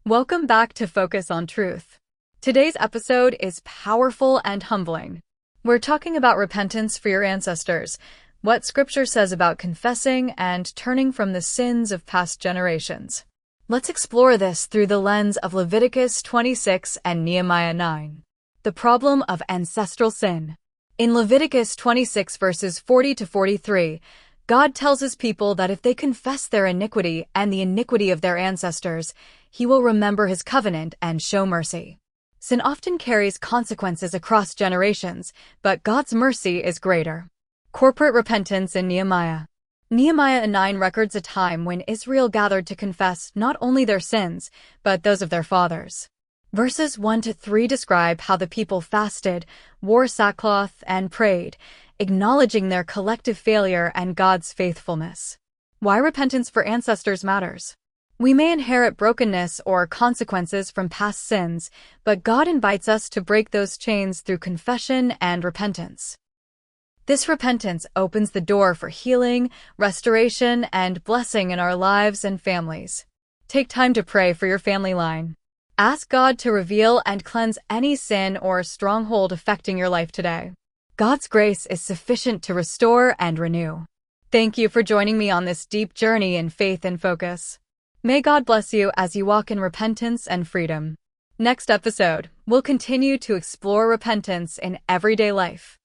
Welcome back to Focus on Truth. Today's episode is powerful and humbling. We're talking about repentance for your ancestors, what Scripture says about confessing and turning from the sins of past generations. Let's explore this through the lens of Leviticus 26 and Nehemiah 9. The problem of ancestral sin. In Leviticus 26 verses 40 to 43, God tells his people that if they confess their iniquity and the iniquity of their ancestors, he will remember his covenant and show mercy. Sin often carries consequences across generations, but God's mercy is greater. Corporate repentance in Nehemiah. Nehemiah 9 records a time when Israel gathered to confess not only their sins, but those of their fathers. Verses 1 to 3 describe how the people fasted, wore sackcloth, and prayed, acknowledging their collective failure and God's faithfulness. Why repentance for ancestors matters. We may inherit brokenness or consequences from past sins, but God invites us to break those chains through confession and repentance. This repentance opens the door for healing, restoration, and blessing in our lives and families. Take time to pray for your family line. Ask God to reveal and cleanse any sin or stronghold affecting your life today. God's grace is sufficient to restore and renew. Thank you for joining me on this deep journey in faith and focus. May God bless you as you walk in repentance and freedom. Next episode, we'll continue to explore repentance in everyday life.